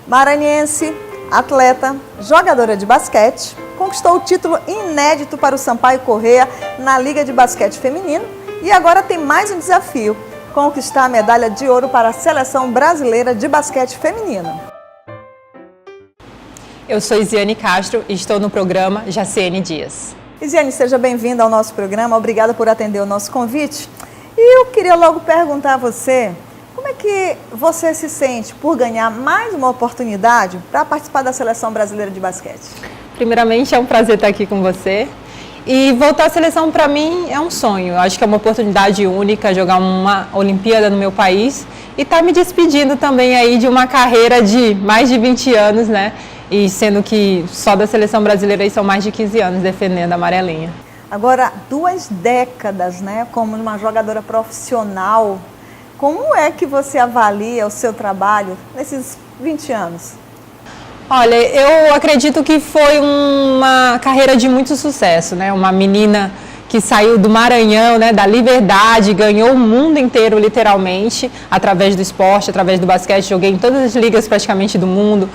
Maranhense, atleta, jogadora de basquete, conquistou o título inédito para o Sampaio Corrêa na Liga de Basquete Feminino e agora tem mais um desafio: conquistar a medalha de ouro para a Seleção Brasileira de Basquete Feminino. Eu sou Isiane Castro e estou no programa Jaciene Dias. Isiane, seja bem-vinda ao nosso programa, obrigada por atender o nosso convite. E eu queria logo perguntar a você, como é que você se sente por ganhar mais uma oportunidade para participar da Seleção Brasileira de Basquete? Primeiramente, é um prazer estar aqui com você. E voltar à seleção, para mim, é um sonho. Eu acho que é uma oportunidade única, jogar uma Olimpíada no meu país e estar me despedindo também aí de uma carreira de mais de 20 anos, né? E sendo que só da seleção brasileira aí são mais de 15 anos defendendo a amarelinha. Agora, 2 décadas, né, como uma jogadora profissional, como é que você avalia o seu trabalho nesses 20 anos? Olha, eu acredito que foi uma carreira de muito sucesso, né? Uma menina que saiu do Maranhão, né, da liberdade, ganhou o mundo inteiro literalmente, através do esporte, através do basquete. Joguei em todas as ligas praticamente do mundo.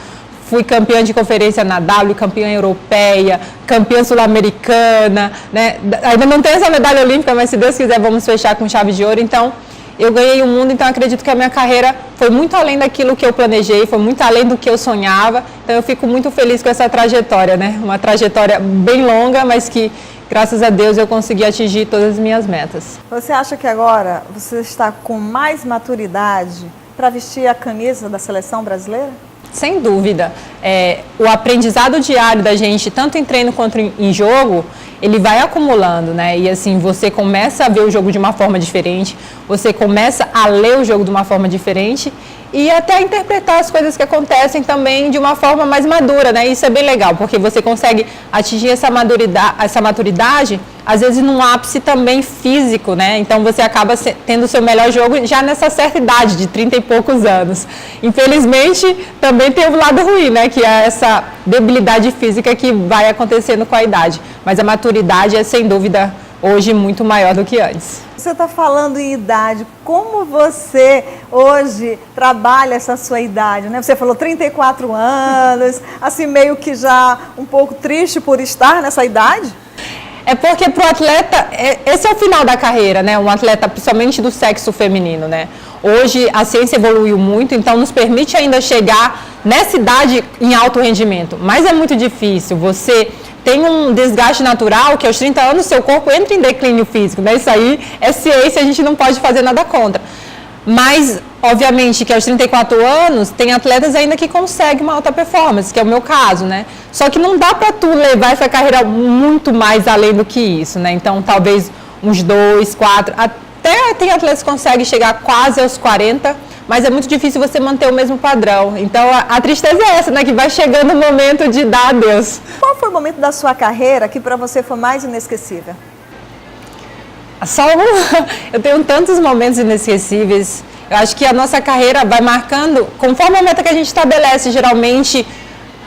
Fui campeã de conferência na W, campeã europeia, campeã sul-americana, né? Ainda não tenho essa medalha olímpica, mas se Deus quiser vamos fechar com chave de ouro. Então, eu ganhei o mundo, então acredito que a minha carreira foi muito além daquilo que eu planejei, foi muito além do que eu sonhava. Então eu fico muito feliz com essa trajetória, né? Uma trajetória bem longa, mas que, graças a Deus, eu consegui atingir todas as minhas metas. Você acha que agora você está com mais maturidade para vestir a camisa da seleção brasileira? Sem dúvida. O aprendizado diário da gente, tanto em treino quanto em jogo, ele vai acumulando, né? E assim, você começa a ver o jogo de uma forma diferente, você começa a ler o jogo de uma forma diferente e até a interpretar as coisas que acontecem também de uma forma mais madura, né? Isso é bem legal, porque você consegue atingir essa maturidade, às vezes num ápice também físico, né? Então você acaba tendo o seu melhor jogo já nessa certa idade, de 30 e poucos anos. Infelizmente, também tem o lado ruim, né? Que é essa debilidade física que vai acontecendo com a idade. Mas a maturidade é, sem dúvida, hoje muito maior do que antes. Você está falando em idade, como você hoje trabalha essa sua idade, né? Você falou 34 anos, assim meio que já um pouco triste por estar nessa idade? É porque para o atleta, esse é o final da carreira, né? Um atleta principalmente do sexo feminino, né? Hoje a ciência evoluiu muito, então nos permite ainda chegar nessa idade em alto rendimento, mas é muito difícil. Você tem um desgaste natural que aos 30 anos seu corpo entra em declínio físico, né? Isso aí é ciência, a gente não pode fazer nada contra. Mas, obviamente, que aos 34 anos, tem atletas ainda que conseguem uma alta performance, que é o meu caso, né? Só que não dá para tu levar essa carreira muito mais além do que isso, né? Então, talvez uns 2, 4, até tem atletas que conseguem chegar quase aos 40, mas é muito difícil você manter o mesmo padrão. Então, a tristeza é essa, né? Que vai chegando o momento de dar adeus. Qual foi o momento da sua carreira que para você foi mais inesquecível? Eu tenho tantos momentos inesquecíveis. Eu acho que a nossa carreira vai marcando conforme a meta que a gente estabelece, geralmente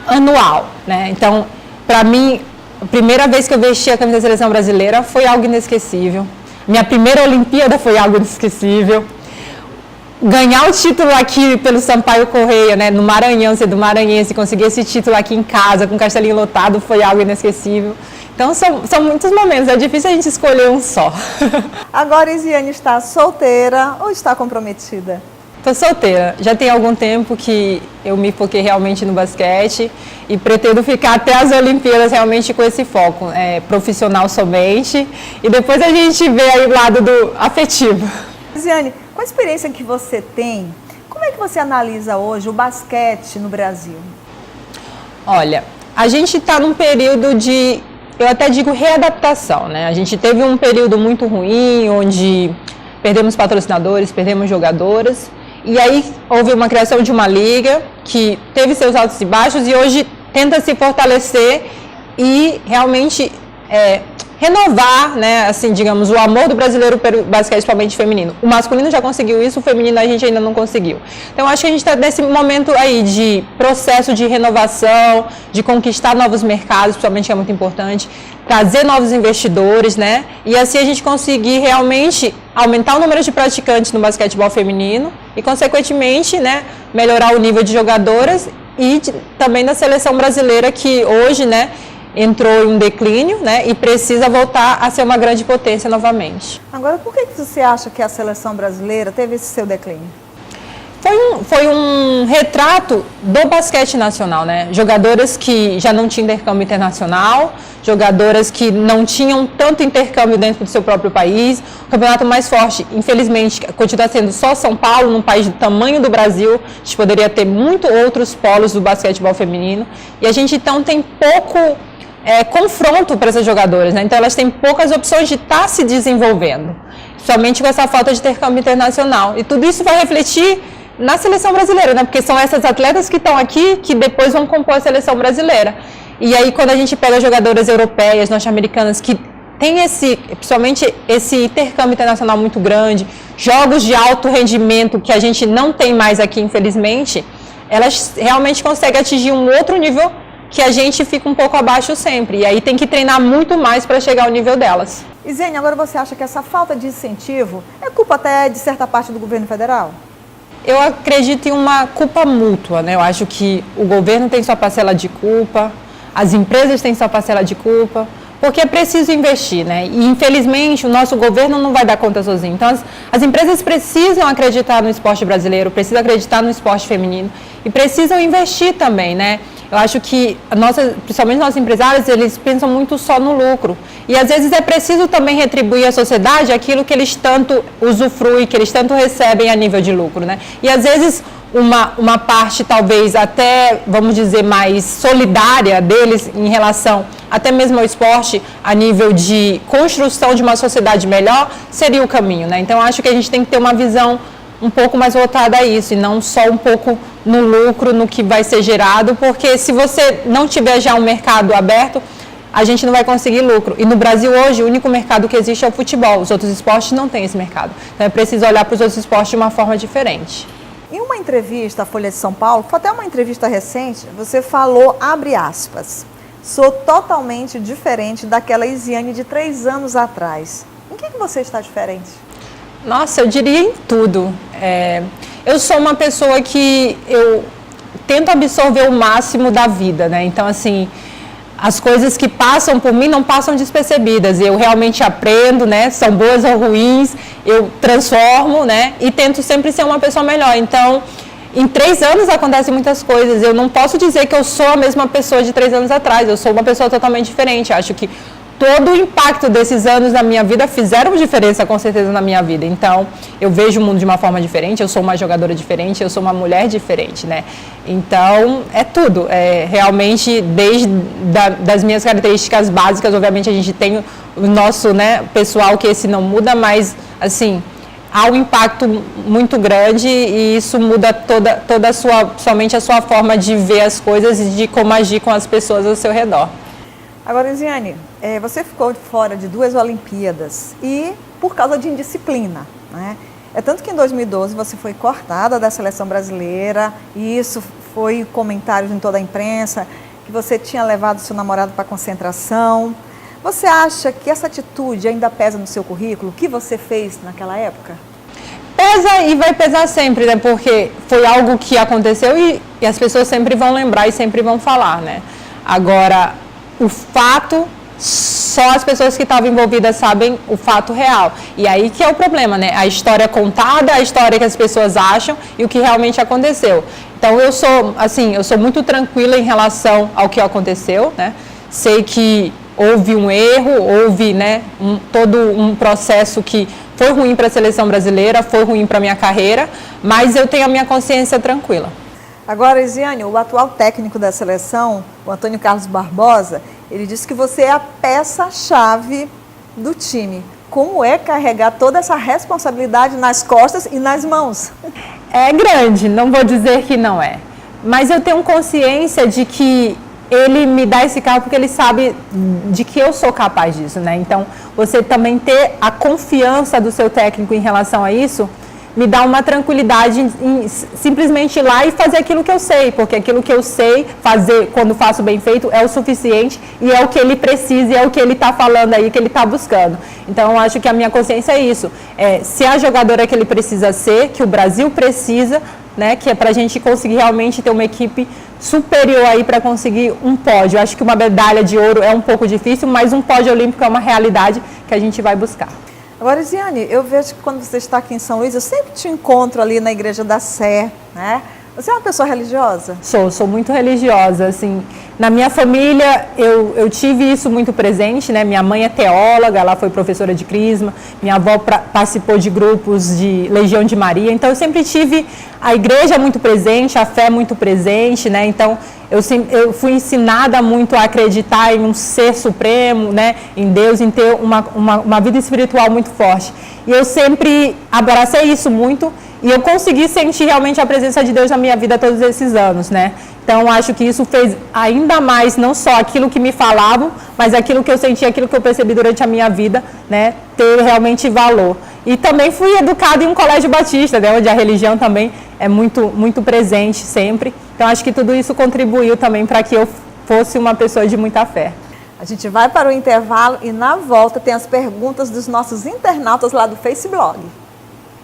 anual, né? Então, para mim, a primeira vez que eu vesti a camisa da seleção brasileira foi algo inesquecível. Minha primeira Olimpíada foi algo inesquecível. Ganhar o título aqui pelo Sampaio Corrêa, né, no Maranhão, ser do Maranhense, conseguir esse título aqui em casa, com o Castelinho lotado, foi algo inesquecível. Então, são muitos momentos, é difícil a gente escolher um só. Agora, Isiane está solteira ou está comprometida? Estou solteira. Já tem algum tempo que eu me foquei realmente no basquete e pretendo ficar até as Olimpíadas realmente com esse foco, profissional somente. E depois a gente vê aí o lado do afetivo. Isiane, com a experiência que você tem, como é que você analisa hoje o basquete no Brasil? Olha, a gente está num período de, eu até digo, readaptação, né? A gente teve um período muito ruim, onde perdemos patrocinadores, perdemos jogadoras, e aí houve uma criação de uma liga que teve seus altos e baixos e hoje tenta se fortalecer e realmente renovar, né, assim, digamos, o amor do brasileiro pelo basquete, principalmente feminino. O masculino já conseguiu isso, o feminino a gente ainda não conseguiu. Então, acho que a gente está nesse momento aí de processo de renovação, de conquistar novos mercados, principalmente, que é muito importante, trazer novos investidores, né, e assim a gente conseguir realmente aumentar o número de praticantes no basquetebol feminino e, consequentemente, né, melhorar o nível de jogadoras e também da seleção brasileira, que hoje, né, entrou em um declínio, né, e precisa voltar a ser uma grande potência novamente. Agora, por que você acha que a seleção brasileira teve esse seu declínio? Foi um retrato do basquete nacional, né? Jogadoras que já não tinham intercâmbio internacional, jogadoras que não tinham tanto intercâmbio dentro do seu próprio país. O campeonato mais forte, infelizmente, continua sendo só São Paulo, num país do tamanho do Brasil. A gente poderia ter muito outros polos do basquetebol feminino. E a gente, então, tem pouco confronto para essas jogadoras, né? Então, elas têm poucas opções de estar se desenvolvendo, somente com essa falta de intercâmbio internacional. E tudo isso vai refletir na seleção brasileira, né? Porque são essas atletas que estão aqui que depois vão compor a seleção brasileira. E aí, quando a gente pega jogadoras europeias, norte-americanas, que tem principalmente esse intercâmbio internacional muito grande, jogos de alto rendimento que a gente não tem mais aqui, infelizmente, elas realmente conseguem atingir um outro nível que a gente fica um pouco abaixo sempre. E aí tem que treinar muito mais para chegar ao nível delas. E Zene, agora você acha que essa falta de incentivo é culpa até de certa parte do governo federal? Eu acredito em uma culpa mútua, né? Eu acho que o governo tem sua parcela de culpa, as empresas têm sua parcela de culpa, porque é preciso investir, né? E infelizmente o nosso governo não vai dar conta sozinho. Então as empresas precisam acreditar no esporte brasileiro, precisam acreditar no esporte feminino e precisam investir também, né? Eu acho que, principalmente nossos empresários, eles pensam muito só no lucro. E às vezes é preciso também retribuir à sociedade aquilo que eles tanto usufruem, que eles tanto recebem a nível de lucro, né? E às vezes uma parte talvez até, vamos dizer, mais solidária deles em relação até mesmo ao esporte, a nível de construção de uma sociedade melhor, seria o caminho, né? Então acho que a gente tem que ter uma visão um pouco mais voltada a isso, e não só um pouco no lucro, no que vai ser gerado, porque se você não tiver já um mercado aberto, a gente não vai conseguir lucro. E no Brasil hoje, o único mercado que existe é o futebol, os outros esportes não têm esse mercado. Então é preciso olhar para os outros esportes de uma forma diferente. Em uma entrevista à Folha de São Paulo, foi até uma entrevista recente, você falou, abre aspas, sou totalmente diferente daquela Isiane de 3 anos atrás. Em que você está diferente? Nossa, eu diria em tudo. Eu sou uma pessoa que eu tento absorver o máximo da vida, né? Então, assim, as coisas que passam por mim não passam despercebidas. Eu realmente aprendo, né? São boas ou ruins, eu transformo, né? E tento sempre ser uma pessoa melhor. Então, em 3 anos acontecem muitas coisas. Eu não posso dizer que eu sou a mesma pessoa de 3 anos atrás. Eu sou uma pessoa totalmente diferente. Eu acho que todo o impacto desses anos na minha vida fizeram diferença, com certeza, na minha vida. Então, eu vejo o mundo de uma forma diferente, eu sou uma jogadora diferente, eu sou uma mulher diferente, né? Então, é tudo. Realmente, desde das minhas características básicas, obviamente, a gente tem o nosso, né, pessoal, que esse não muda, mas, assim, há um impacto muito grande e isso muda toda a somente a sua forma de ver as coisas e de como agir com as pessoas ao seu redor. Agora, Isiane, você ficou fora de 2 Olimpíadas e por causa de indisciplina, né? É tanto que em 2012 você foi cortada da seleção brasileira e isso foi comentários em toda a imprensa, que você tinha levado seu namorado para concentração. Você acha que essa atitude ainda pesa no seu currículo? O que você fez naquela época? Pesa e vai pesar sempre, né? Porque foi algo que aconteceu e as pessoas sempre vão lembrar e sempre vão falar, né? Agora, o fato, só as pessoas que estavam envolvidas sabem o fato real. E aí que é o problema, né? A história contada, a história que as pessoas acham e o que realmente aconteceu. Então eu sou muito tranquila em relação ao que aconteceu, né? Sei que houve um erro, houve, né, todo um processo que foi ruim para a seleção brasileira, foi ruim para a minha carreira, mas eu tenho a minha consciência tranquila. Agora, Isiane, o atual técnico da seleção, o Antônio Carlos Barbosa, ele disse que você é a peça-chave do time. Como é carregar toda essa responsabilidade nas costas e nas mãos? É grande, não vou dizer que não é. Mas eu tenho consciência de que ele me dá esse cargo porque ele sabe de que eu sou capaz disso, né? Então, você também ter a confiança do seu técnico em relação a isso me dá uma tranquilidade em simplesmente ir lá e fazer aquilo que eu sei, porque aquilo que eu sei fazer quando faço bem feito é o suficiente e é o que ele precisa e é o que ele está falando aí, que ele está buscando. Então eu acho que a minha consciência é isso, se a jogadora que ele precisa ser, que o Brasil precisa, né, que é para a gente conseguir realmente ter uma equipe superior aí para conseguir um pódio. Eu acho que uma medalha de ouro é um pouco difícil, mas um pódio olímpico é uma realidade que a gente vai buscar. Agora, Isiane, eu vejo que quando você está aqui em São Luís, eu sempre te encontro ali na Igreja da Sé, né? Você é uma pessoa religiosa? Sou muito religiosa, assim. Na minha família, eu tive isso muito presente, né? Minha mãe é teóloga, ela foi professora de crisma, minha avó participou de grupos de Legião de Maria, então eu sempre tive a igreja muito presente, a fé muito presente, né? Então, eu fui ensinada muito a acreditar em um ser supremo, né? Em Deus, em ter uma vida espiritual muito forte. E eu sempre abracei isso muito, e eu consegui sentir realmente a presença de Deus na minha vida todos esses anos, né? Então, acho que isso fez ainda mais, não só aquilo que me falavam, mas aquilo que eu senti, aquilo que eu percebi durante a minha vida, né? Ter realmente valor. E também fui educada em um colégio batista, né? Onde a religião também é muito presente sempre. Então, acho que tudo isso contribuiu também para que eu fosse uma pessoa de muita fé. A gente vai para o intervalo e na volta tem as perguntas dos nossos internautas lá do Facebook.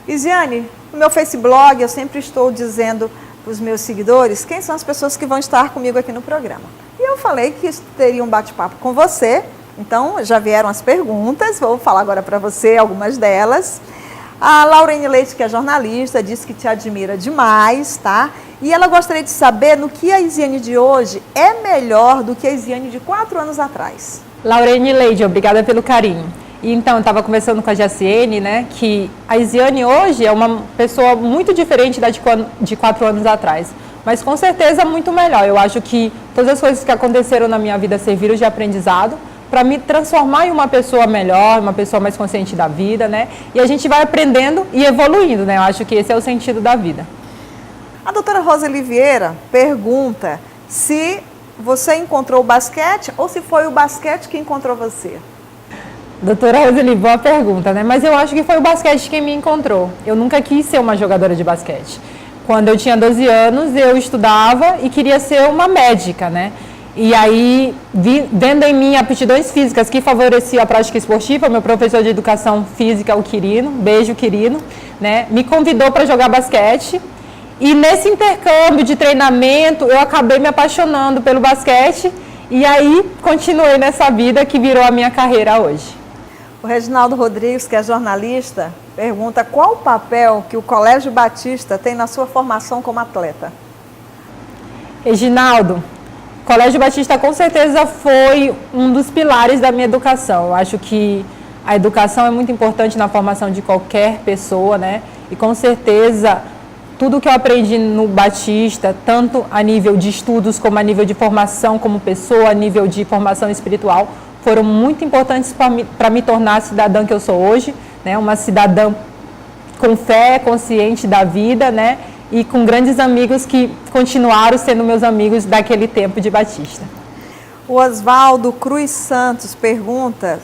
Isiane, no meu Facebook eu sempre estou dizendo para os meus seguidores quem são as pessoas que vão estar comigo aqui no programa. E eu falei que teria um bate-papo com você, então já vieram as perguntas, vou falar agora para você algumas delas. A Laurene Leite, que é jornalista, disse que te admira demais, tá? E ela gostaria de saber no que a Isiane de hoje é melhor do que a Isiane de 4 anos atrás. Laurene Leite, obrigada pelo carinho. E então, eu estava conversando com a Jaciene, né, que a Isiane hoje é uma pessoa muito diferente da de 4 anos atrás, mas com certeza muito melhor. Eu acho que todas as coisas que aconteceram na minha vida serviram de aprendizado para me transformar em uma pessoa melhor, uma pessoa mais consciente da vida, né, e a gente vai aprendendo e evoluindo, né, eu acho que esse é o sentido da vida. A doutora Roseli Vieira pergunta se você encontrou o basquete ou se foi o basquete que encontrou você. Doutora Roseli, boa pergunta, né? Mas eu acho que foi o basquete quem me encontrou. Eu nunca quis ser uma jogadora de basquete. Quando eu tinha 12 anos, eu estudava e queria ser uma médica, né? E aí, vendo em mim aptidões físicas que favoreciam a prática esportiva, meu professor de educação física, o Quirino, beijo Quirino, né? Me convidou para jogar basquete. E nesse intercâmbio de treinamento, eu acabei me apaixonando pelo basquete. E aí, continuei nessa vida que virou a minha carreira hoje. O Reginaldo Rodrigues, que é jornalista, pergunta qual o papel que o Colégio Batista tem na sua formação como atleta. Reginaldo, o Colégio Batista com certeza foi um dos pilares da minha educação. Eu acho que a educação é muito importante na formação de qualquer pessoa, né? E com certeza tudo que eu aprendi no Batista, tanto a nível de estudos como a nível de formação como pessoa, a nível de formação espiritual, foram muito importantes para me tornar a cidadã que eu sou hoje, né? Uma cidadã com fé, consciente da vida, né? E com grandes amigos que continuaram sendo meus amigos daquele tempo de Batista. O Oswaldo Cruz Santos pergunta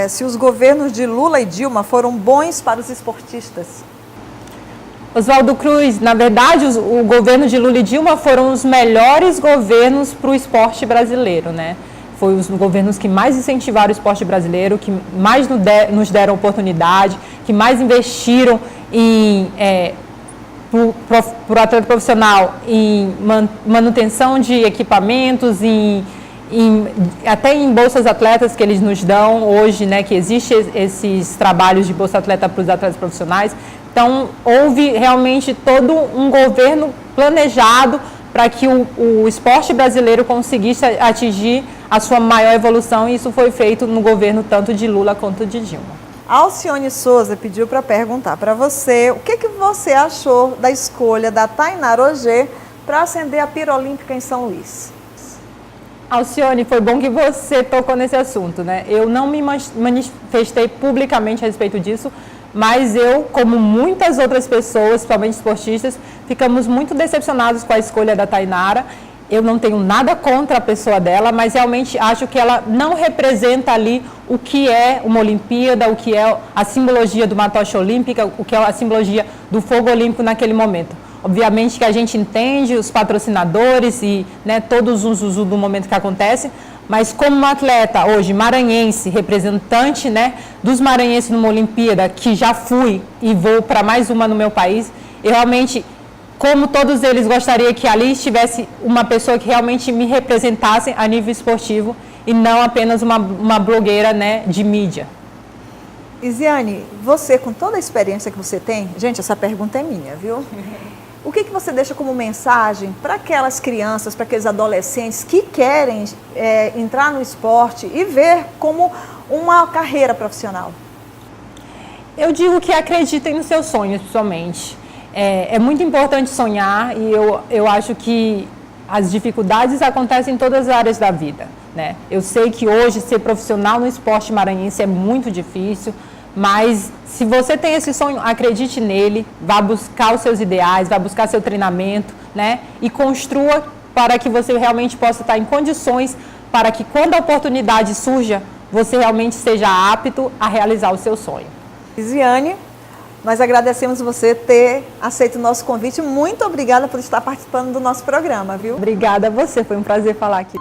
se os governos de Lula e Dilma foram bons para os esportistas. Oswaldo Cruz, na verdade, o governo de Lula e Dilma foram os melhores governos para o esporte brasileiro, né? Foi os governos que mais incentivaram o esporte brasileiro, que mais nos deram oportunidade, que mais investiram para o atleta profissional em manutenção de equipamentos, até em bolsas atletas que eles nos dão hoje, né, que existem esses trabalhos de bolsa atleta para os atletas profissionais. Então, houve realmente todo um governo planejado para que o esporte brasileiro conseguisse atingir a sua maior evolução, e isso foi feito no governo tanto de Lula quanto de Dilma. Alcione Souza pediu para perguntar para você o que você achou da escolha da Tainara Ogê para acender a pira olímpica em São Luís. Alcione, foi bom que você tocou nesse assunto, né? Eu não me manifestei publicamente a respeito disso, mas eu, como muitas outras pessoas, principalmente esportistas, ficamos muito decepcionados com a escolha da Tainara. Eu não tenho nada contra a pessoa dela, mas realmente acho que ela não representa ali o que é uma Olimpíada, o que é a simbologia de uma tocha olímpica, o que é a simbologia do fogo olímpico naquele momento. Obviamente que a gente entende os patrocinadores e, né, todos os usos do momento que acontece, mas como uma atleta hoje maranhense, representante, né, dos maranhenses numa Olimpíada, que já fui e vou para mais uma no meu país, eu realmente como todos eles, gostaria que ali estivesse uma pessoa que realmente me representasse a nível esportivo e não apenas uma blogueira, né, de mídia. Isiane, você, com toda a experiência que você tem, gente, essa pergunta é minha, viu? O que você deixa como mensagem para aquelas crianças, para aqueles adolescentes que querem entrar no esporte e ver como uma carreira profissional? Eu digo que acreditem nos seus sonhos, principalmente. É muito importante sonhar e eu acho que as dificuldades acontecem em todas as áreas da vida, né? Eu sei que hoje ser profissional no esporte maranhense é muito difícil, mas se você tem esse sonho, acredite nele, vá buscar os seus ideais, vá buscar seu treinamento, né? E construa para que você realmente possa estar em condições para que quando a oportunidade surja, você realmente seja apto a realizar o seu sonho. Isiane, nós agradecemos você ter aceito o nosso convite. Muito obrigada por estar participando do nosso programa, viu? Obrigada a você, foi um prazer falar aqui.